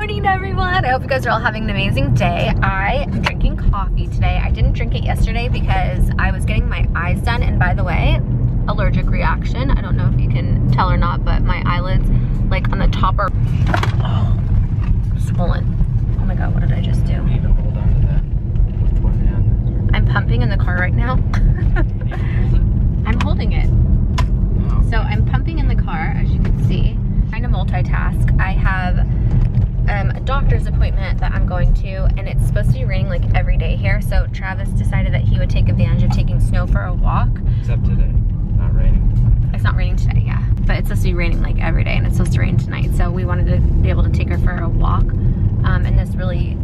morning, everyone. I hope you guys are all having an amazing day. I am drinking coffee today. I didn't drink it yesterday because I was getting my eyes done, and by the way, allergic reaction. I don't know if you can tell or not, but my eyelids, like on the top, are swollen. Oh my god, what did I just do? You need to hold on to that with one hand. I'm pumping in the car right now. Can you hold it? I'm holding it. Oh. So I'm pumping in the car, as you can see. Trying to multitask. I have a doctor's appointment that I'm going to, and it's supposed to be raining like every day here. So Travis decided that he would take advantage of taking Snow for a walk. Except today, not raining. It's not raining today, yeah, but it's supposed to be raining like every day, and it's supposed to rain tonight. So we wanted to be able to take her for a walk in this really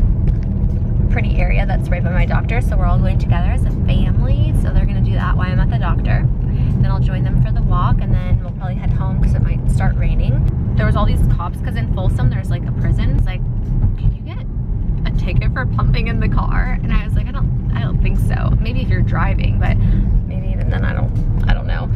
pretty area that's right by my doctor. So we're all going together as a family. So they're gonna do that while I'm at the doctor. Then I'll join them for the walk, and then we'll probably head home because it might start raining. There was all these cops because in Folsom there's like a prison. It's like, can you get a ticket for pumping in the car? And I was like, I don't think so. Maybe if you're driving, but maybe even then I don't know.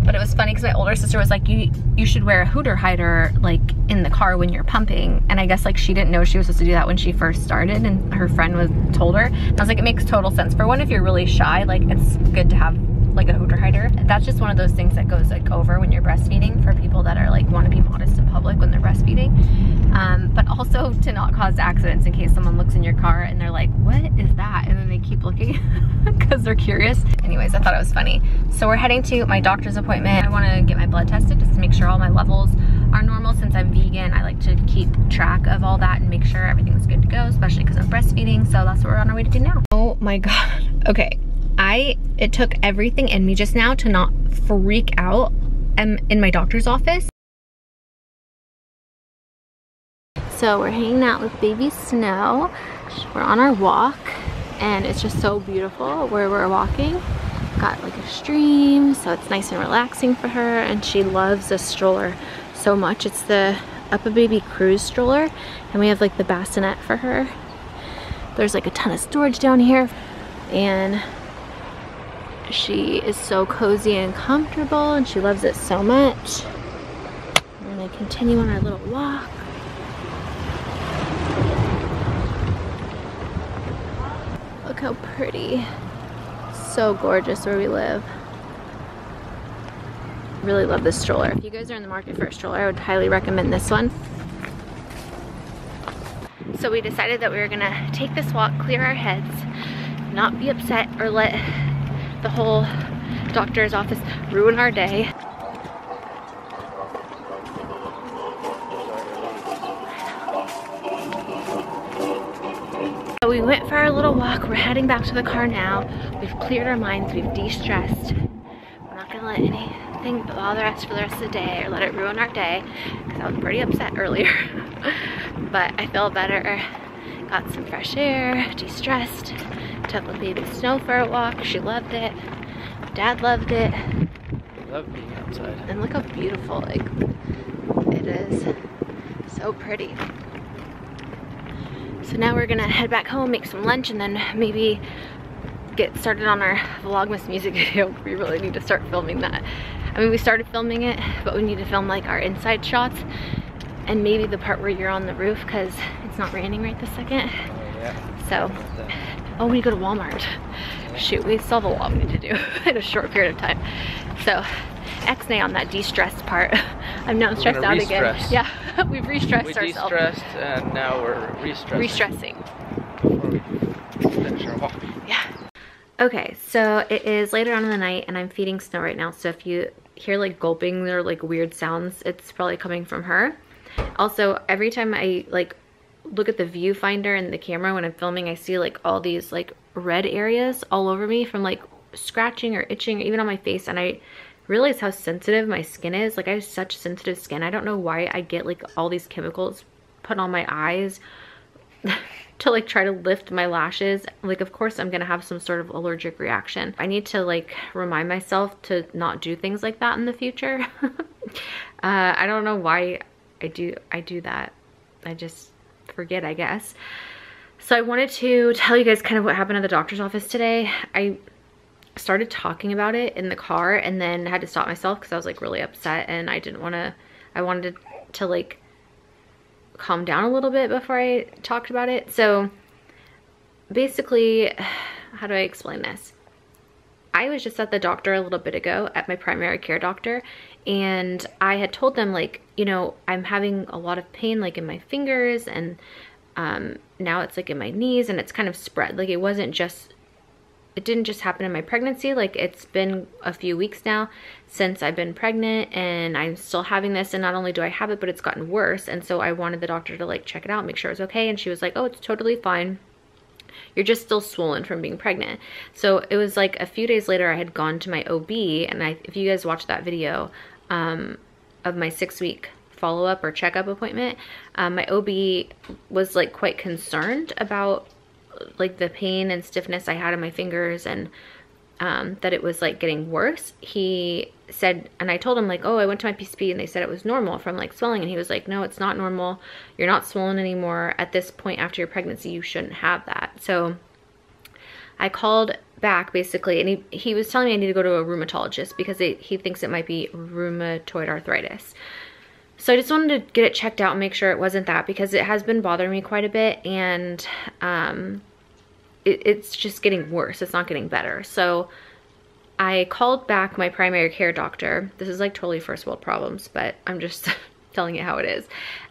But it was funny because my older sister was like, you should wear a hooter hider like in the car when you're pumping. And I guess like she didn't know she was supposed to do that when she first started, and her friend told her. And I was like, it makes total sense. For one, if you're really shy, like it's good to have like a hooter hider. That's just one of those things that goes like over when you're breastfeeding for people that are like want to be modest in public when they're breastfeeding. But also to not cause accidents in case someone looks in your car and they're like, what is that? And then they keep looking because they're curious. Anyways, I thought it was funny. So we're heading to my doctor's appointment. I want to get my blood tested just to make sure all my levels are normal. Since I'm vegan, I like to keep track of all that and make sure everything's good to go, especially because I'm breastfeeding. So that's what we're on our way to do now. Oh my god. Okay. It took everything in me just now to not freak out in my doctor's office. So we're hanging out with baby Snow. We're on our walk, and it's just so beautiful where we're walking. Got like a stream, so it's nice and relaxing for her, and she loves this stroller so much. It's the Up a Baby Cruise stroller, and we have like the bassinet for her. There's like a ton of storage down here, and she is so cozy and comfortable, and she loves it so much. We're gonna continue on our little walk. Look how pretty. So gorgeous where we live. Really love this stroller. If you guys are in the market for a stroller, I would highly recommend this one. So we decided that we were gonna take this walk, clear our heads, not be upset or let the whole doctor's office ruin our day. So we went for our little walk. We're heading back to the car now. We've cleared our minds, we've de-stressed. We're not gonna let anything bother us for the rest of the day or let it ruin our day, because I was pretty upset earlier. But I feel better. Got some fresh air, de-stressed. Took the baby Snow for a walk. She loved it. Dad loved it. I love being outside. And look how beautiful like it is. So pretty. So now we're gonna head back home, make some lunch, and then maybe get started on our Vlogmas music video. We really need to start filming that. I mean, we started filming it, but we need to film like our inside shots and maybe the part where you're on the roof, because it's not raining right this second. Oh, yeah. So, oh, we need to go to Walmart. Shoot, we still have a lot we need to do in a short period of time. So, X-nay on that de-stressed part. I'm now stressed out again. Yeah, we've re-stressed ourselves. We de-stressed, and now we're re-stressing. Re-stressing. Before we finish our walk. Yeah. Okay, so it is later on in the night, and I'm feeding Snow right now. So if you hear like gulping or like weird sounds, it's probably coming from her. Also, every time I like look at the viewfinder and the camera when I'm filming, I see like all these like red areas all over me from like scratching or itching, or even on my face, and I realize how sensitive my skin is. Like I have such sensitive skin. I don't know why I get like all these chemicals put on my eyes to like try to lift my lashes. Like of course I'm gonna have some sort of allergic reaction. I need to like remind myself to not do things like that in the future. I don't know why I do that. I just forget, I guess. So I wanted to tell you guys kind of what happened at the doctor's office today. I started talking about it in the car and then had to stop myself because I was like really upset, and I didn't want to, I wanted to like calm down a little bit before I talked about it. So basically, how do I explain this? I was just at the doctor a little bit ago, at my primary care doctor, and I had told them, like, you know, I'm having a lot of pain like in my fingers, and now it's like in my knees, and it's kind of spread. Like, it didn't just happen in my pregnancy. Like, it's been a few weeks now since I've been pregnant, and I'm still having this, and not only do I have it, but it's gotten worse. And so I wanted the doctor to like check it out, make sure it's okay, and she was like, oh, it's totally fine. You're just still swollen from being pregnant. So it was like a few days later, I had gone to my OB, and if you guys watched that video of my 6-week follow-up or checkup appointment, my OB was like quite concerned about like the pain and stiffness I had in my fingers, and that it was like getting worse. He said, and I told him like, oh, I went to my PCP and they said it was normal from like swelling, and he was like, no, it's not normal. You're not swollen anymore. At this point after your pregnancy, you shouldn't have that. So I called back basically, and he was telling me I need to go to a rheumatologist because he thinks it might be rheumatoid arthritis. So I just wanted to get it checked out and make sure it wasn't that, because it has been bothering me quite a bit, and it's just getting worse. It's not getting better. So I called back my primary care doctor. This is like totally first world problems, but I'm just telling you how it is.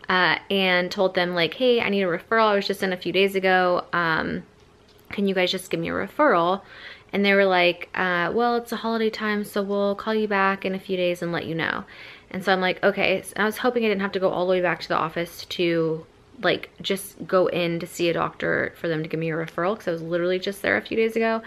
And told them like, hey, I need a referral. I was just in a few days ago. Can you guys just give me a referral? And they were like, well, it's a holiday time, so we'll call you back in a few days and let you know. And so I'm like, okay. So I was hoping I didn't have to go all the way back to the office to like just go in to see a doctor for them to give me a referral, because I was literally just there a few days ago.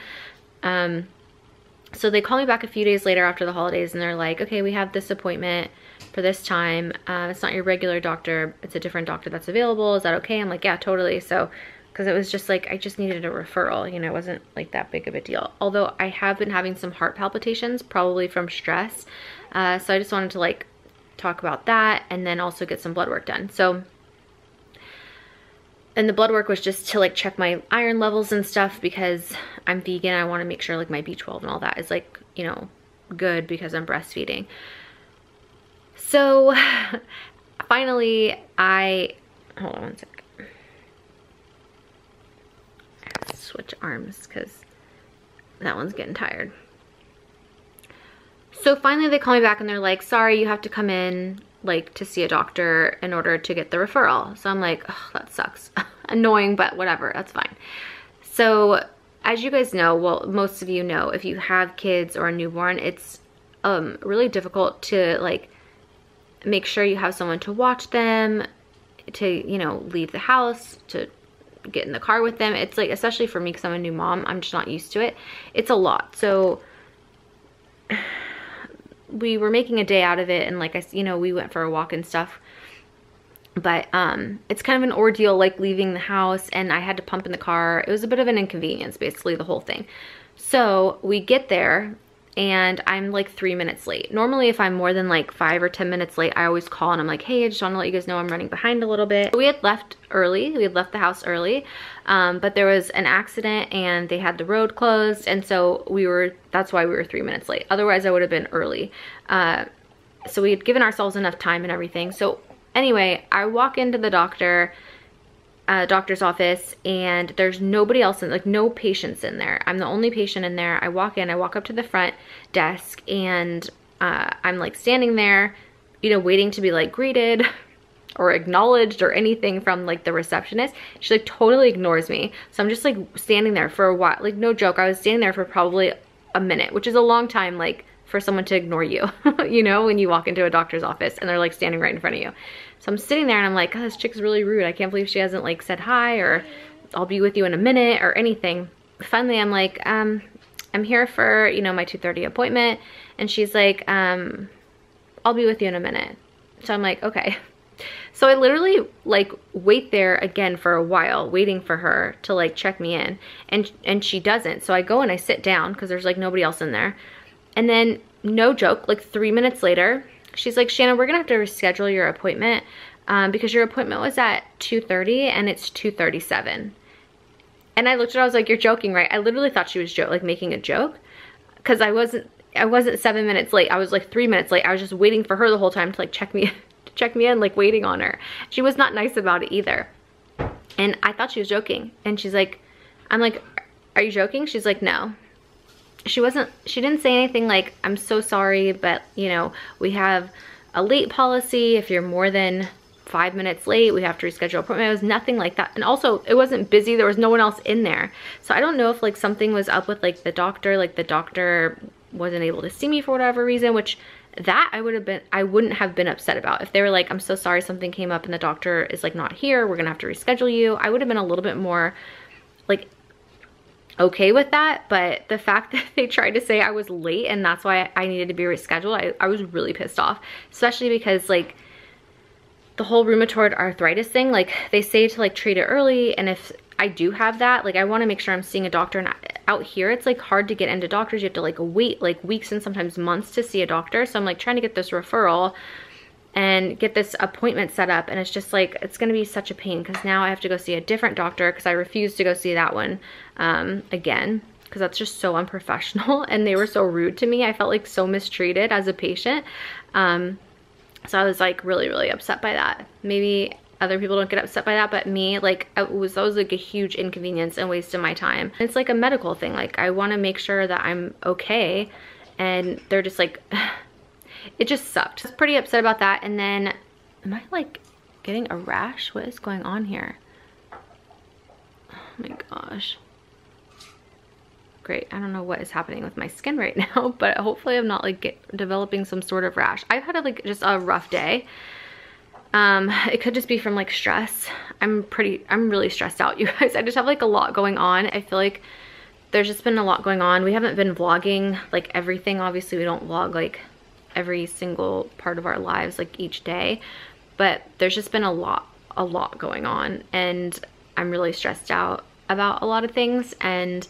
So they call me back a few days later after the holidays, and they're like, okay, we have this appointment for this time. It's not your regular doctor. It's a different doctor that's available. Is that okay? I'm like, yeah, totally. So, because it was just like, I just needed a referral, you know, it wasn't like that big of a deal. Although I have been having some heart palpitations, probably from stress. So I just wanted to like talk about that, and then also get some blood work done. So, and the blood work was just to like check my iron levels and stuff, because I'm vegan. I want to make sure like my B12 and all that is like, you know, good, because I'm breastfeeding. So finally hold on one sec. I have to switch arms because that one's getting tired. So finally they call me back and they're like, sorry, you have to come in like to see a doctor in order to get the referral. So I'm like, oh, that sucks. Annoying, but whatever, that's fine. So as you guys know, well, most of you know, if you have kids or a newborn, it's really difficult to like make sure you have someone to watch them, to, you know, leave the house, to get in the car with them. It's like, especially for me, because I'm a new mom, I'm just not used to it. It's a lot. So we were making a day out of it, and like you know, we went for a walk and stuff, but it's kind of an ordeal like leaving the house, and I had to pump in the car. It was a bit of an inconvenience, basically the whole thing. So we get there and I'm like 3 minutes late. Normally if I'm more than like 5 or 10 minutes late, I always call and I'm like, hey, I just want to let you guys know I'm running behind a little bit. We had left early, we had left the house early, but there was an accident and they had the road closed, and so that's why we were 3 minutes late. Otherwise I would have been early. So we had given ourselves enough time and everything. So anyway, I walk into the doctor's office, and there's nobody else like no patients in there. I'm the only patient in there. I walk up to the front desk, and I'm like standing there, you know, waiting to be like greeted or acknowledged or anything from like the receptionist. She like totally ignores me. So I'm just like standing there for a while. Like, no joke, I was standing there for probably a minute, which is a long time like for someone to ignore you, you know, when you walk into a doctor's office and they're like standing right in front of you. So I'm sitting there and I'm like, oh, this chick's really rude. I can't believe she hasn't like said hi or I'll be with you in a minute or anything. Finally, I'm like, I'm here for, you know, my 2:30 appointment. And she's like, I'll be with you in a minute. So I'm like, okay. So I literally like wait there again for a while, waiting for her to like check me in, and she doesn't. So I go and I sit down because there's like nobody else in there. And then, no joke, like 3 minutes later, she's like, Shannon, we're gonna have to reschedule your appointment because your appointment was at 2:30 and it's 2:37. And I looked at her, I was like, you're joking, right? I literally thought she was like making a joke, because I wasn't 7 minutes late. I was like 3 minutes late. I was just waiting for her the whole time to like check check me in, like waiting on her. She was not nice about it either. And I thought she was joking. And she's like, I'm like, are you joking? She's like, no. She didn't say anything like, I'm so sorry, but you know, we have a late policy. If you're more than 5 minutes late, we have to reschedule an appointment. It was nothing like that. And also it wasn't busy. There was no one else in there. So I don't know if like something was up with like the doctor wasn't able to see me for whatever reason, which that I wouldn't have been upset about. If they were like, I'm so sorry, something came up and the doctor is like not here, we're gonna have to reschedule you, I would have been a little bit more like okay with that. But the fact that they tried to say I was late and that's why I needed to be rescheduled, I was really pissed off, especially because like the whole rheumatoid arthritis thing, like they say to like treat it early, and if I do have that, like I want to make sure I'm seeing a doctor. And out here it's like hard to get into doctors. You have to like wait like weeks and sometimes months to see a doctor. So I'm like trying to get this referral and get this appointment set up, and it's just like it's gonna be such a pain because now I have to go see a different doctor because I refused to go see that one again, because that's just so unprofessional and they were so rude to me. I felt like so mistreated as a patient. So I was like really upset by that. Maybe other people don't get upset by that, but me, like that was like a huge inconvenience and waste of my time. It's like a medical thing. Like I want to make sure that I'm okay, and they're just like, it just sucked. I was pretty upset about that. And then, am I like getting a rash? What is going on here? Oh my gosh. Great. I don't know what is happening with my skin right now, but hopefully I'm not like developing some sort of rash. I've had like just a rough day. It could just be from like stress. I'm really stressed out, you guys. I just have like a lot going on. I feel like there's just been a lot going on. We haven't been vlogging like everything. Obviously we don't vlog like every single part of our lives like each day, but there's just been a lot going on, and I'm really stressed out about a lot of things, and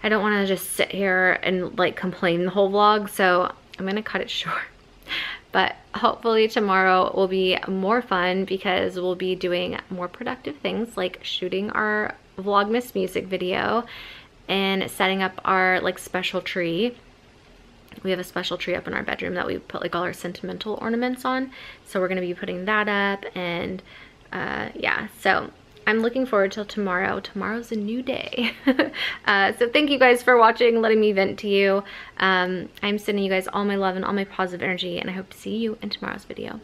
I don't want to just sit here and like complain the whole vlog, so I'm gonna cut it short. But hopefully tomorrow will be more fun because we'll be doing more productive things like shooting our Vlogmas music video and setting up our like special tree. We have a special tree up in our bedroom that we put like all our sentimental ornaments on. So we're gonna be putting that up, and yeah, so I'm looking forward till tomorrow. Tomorrow's a new day. So thank you guys for watching, letting me vent to you. I'm sending you guys all my love and all my positive energy, and I hope to see you in tomorrow's video.